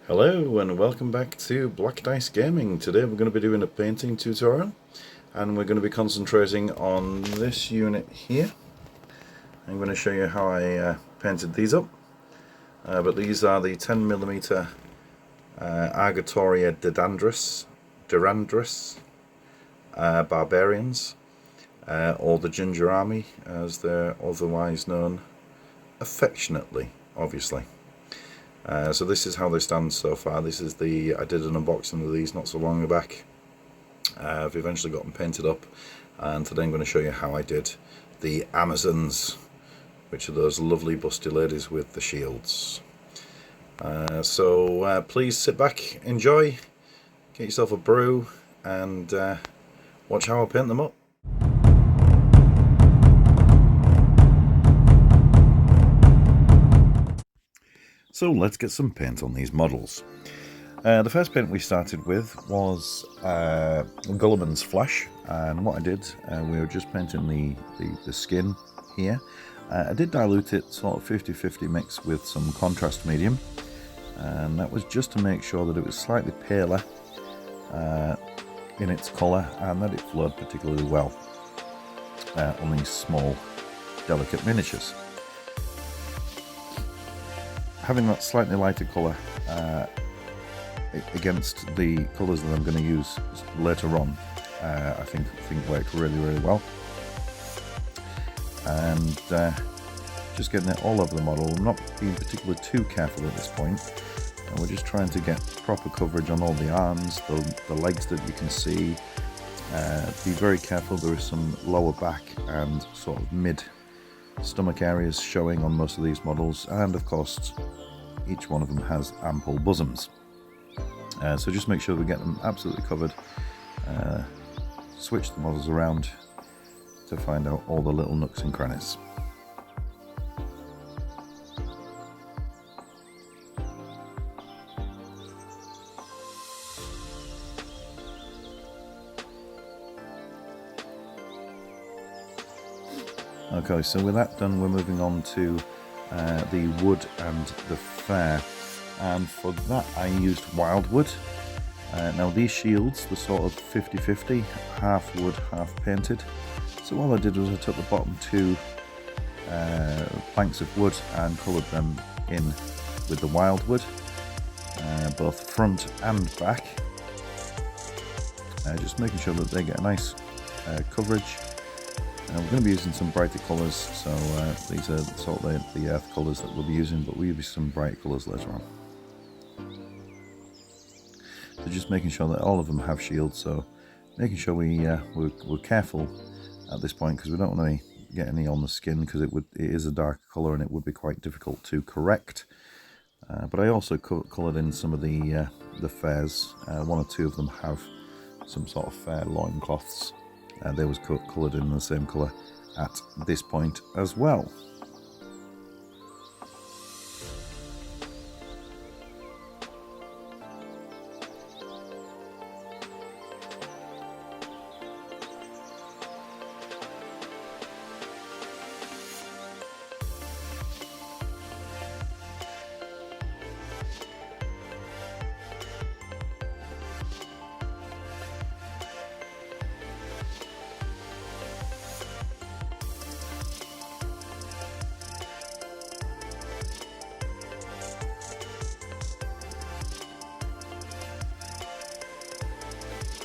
Hello and welcome back to Black Dice Gaming. Today we're going to be doing a painting tutorial and we're going to be concentrating on this unit here. I'm going to show you how I painted these up, but these are the 10mm Argatoria Dirandis barbarians, or the Ginger Army as they're otherwise known affectionately, obviously. So this is how they stand so far. I did an unboxing of these not so long back. I've eventually got them painted up, and today I'm going to show you how I did the Amazons, which are those lovely busty ladies with the shields. So please sit back, enjoy, get yourself a brew, and watch how I paint them up. So let's get some paint on these models. The first paint we started with was Gulliman's flesh, and what I did, we were just painting the skin here. I did dilute it sort of 50-50 mix with some contrast medium, and that was just to make sure that it was slightly paler in its colour and that it flowed particularly well on these small delicate miniatures. Having that slightly lighter colour against the colours that I'm going to use later on, I think worked really well. And just getting it all over the model. I'm not being particularly too careful at this point. And we're just trying to get proper coverage on all the arms, the legs that you can see. Be very careful, there is some lower back and sort of mid stomach areas showing on most of these models, and of course each one of them has ample bosoms, so just make sure we get them absolutely covered. Switch the models around to find out all the little nooks and crannies. Okay, so with that done, we're moving on to the wood and the fur, and for that I used wildwood. Now these shields, the sort of 50-50, half wood, half painted. So all I did was I took the bottom two planks of wood and coloured them in with the wildwood, both front and back, just making sure that they get a nice coverage. We're going to be using some brighter colours, so these are sort of the earth colours that we'll be using, but we'll use some bright colours later on. So just making sure that all of them have shields, so making sure we're careful at this point, because we don't want to get any on the skin, because it is a dark colour and it would be quite difficult to correct. But I also coloured in some of the furs. One or two of them have some sort of fair loincloths. They was coloured in the same colour at this point as well.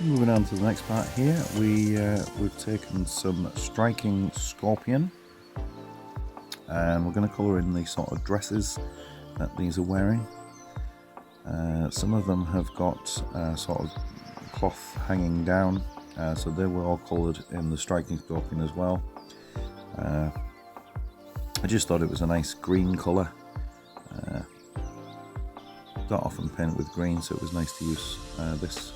Moving on to the next part here, we've taken some striking scorpion, and we're going to colour in the sort of dresses that these are wearing. Some of them have got sort of cloth hanging down, so they were all coloured in the striking scorpion as well. I just thought it was a nice green colour. Don't often paint with green, so it was nice to use this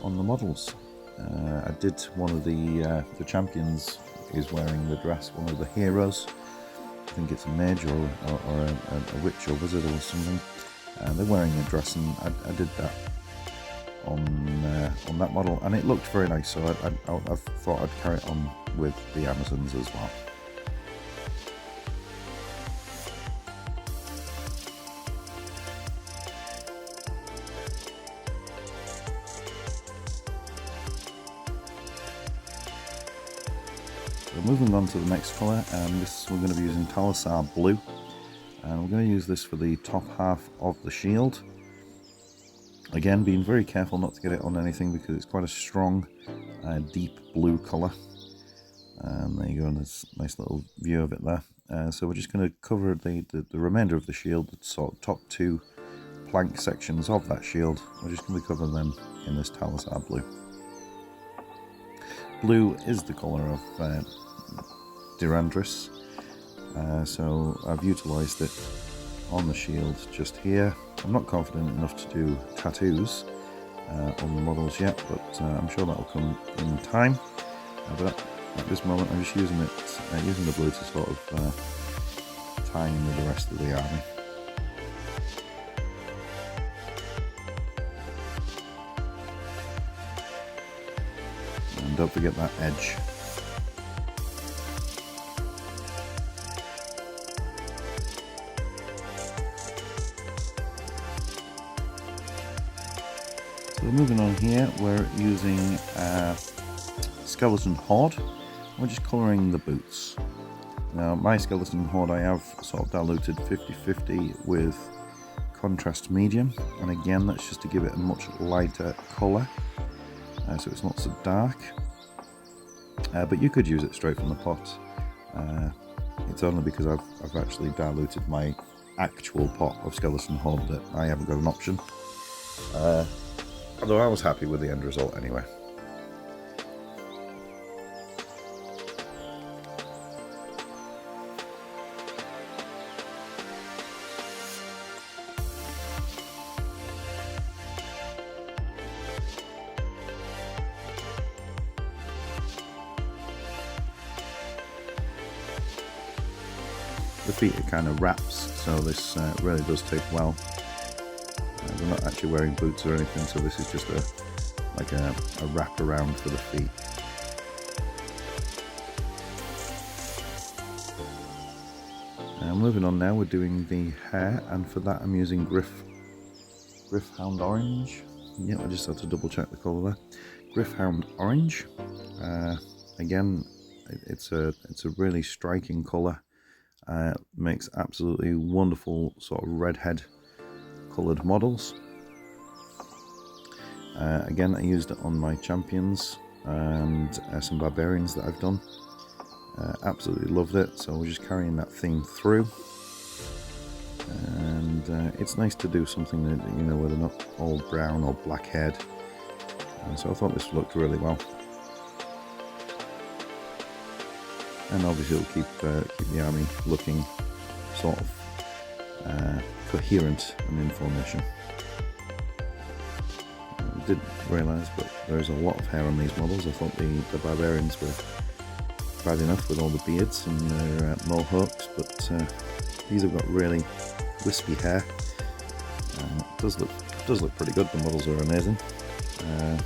on the models. I did one of the champions is wearing the dress, one of the heroes. I think it's a mage or a witch or wizard or something. They're wearing a dress, and I did that on that model, and it looked very nice. So I thought I'd carry it on with the Amazons as well. moving on to the next colour, and this we're going to be using Talosar Blue, and we're going to use this for the top half of the shield. Again, being very careful not to get it on anything because it's quite a strong, deep blue colour. And there you go, there's a nice little view of it there. So we're just going to cover the remainder of the shield, the sort of top two plank sections of that shield. We're just going to cover them in this Talosar Blue. Blue is the colour of Dirandis, so I've utilised it on the shield just here. I'm not confident enough to do tattoos on the models yet, but I'm sure that will come in time. But at this moment I'm just using it, using the blue to sort of tie in with the rest of the army. And don't forget that edge. So moving on here, we're using Skeleton Horde. We're just colouring the boots. Now my Skeleton Horde I have sort of diluted 50-50 with contrast medium, and again that's just to give it a much lighter colour, so it's not so dark. But you could use it straight from the pot. It's only because I've actually diluted my actual pot of Skeleton Horde that I haven't got an option. Although I was happy with the end result anyway. The feet are kind of wraps, so this really does take well. They're not actually wearing boots or anything, so this is just like a wrap around for the feet. Moving on now, we're doing the hair, and for that I'm using Gryph-hound Orange. Yeah, I just had to double check the colour there. Gryph-hound Orange. Again, it's a really striking colour. Makes absolutely wonderful sort of redhead coloured models. Again, I used it on my champions and some barbarians that I've done. Absolutely loved it, so we're just carrying that theme through. And it's nice to do something that, you know, where they're not all brown or black haired. So I thought this looked really well. And obviously it'll keep the army looking sort of coherent and in formation. I didn't realise, but there's a lot of hair on these models. I thought the barbarians were bad enough with all the beards and their mohawks, but these have got really wispy hair. It does look pretty good. The models are amazing. And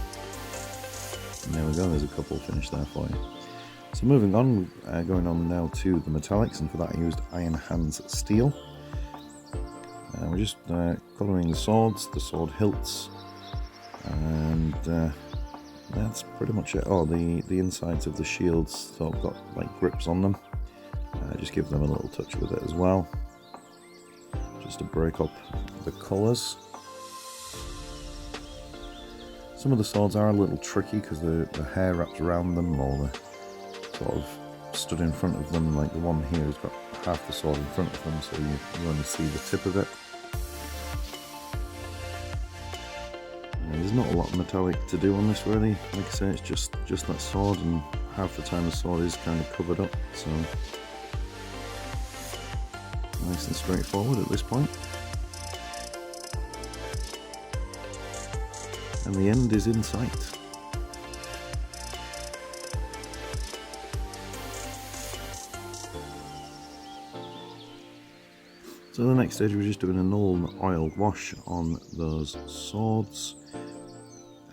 there we go. There's a couple finished there for you. So moving on, going on now to the metallics, and for that I used Iron Hands Steel. We're just colouring the swords, the sword hilts, and that's pretty much it. Oh, the insides of the shields sort of got like grips on them. Just give them a little touch with it as well, just to break up the colours. Some of the swords are a little tricky because the hair wrapped around them, or the sort of stood in front of them. Like the one here has got half the sword in front of them, so you only see the tip of it. There's not a lot of metallic to do on this really. Like I say, it's just that sword, and half the time the sword is kind of covered up, so nice and straightforward at this point. And the end is in sight. So the next stage, we're just doing a null oil wash on those swords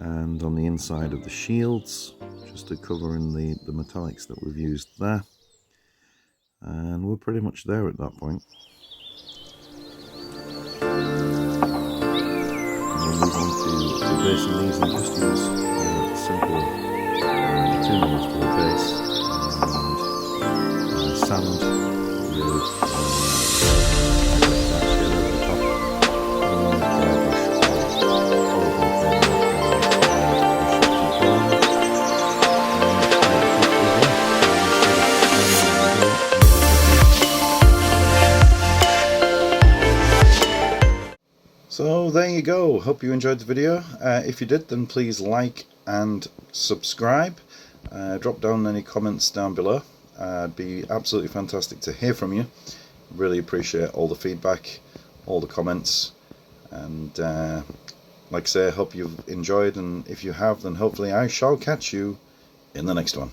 and on the inside of the shields, just to cover in the metallics that we've used there. And we're pretty much there at that point. And we'll move on to basing these, and just use simple tuning for the base, and sand with So there you go. Hope you enjoyed the video. If you did, then please like and subscribe. Drop down any comments down below. It'd be absolutely fantastic to hear from you. Really appreciate all the feedback, all the comments, and like I say, I hope you've enjoyed, and if you have, then hopefully I shall catch you in the next one.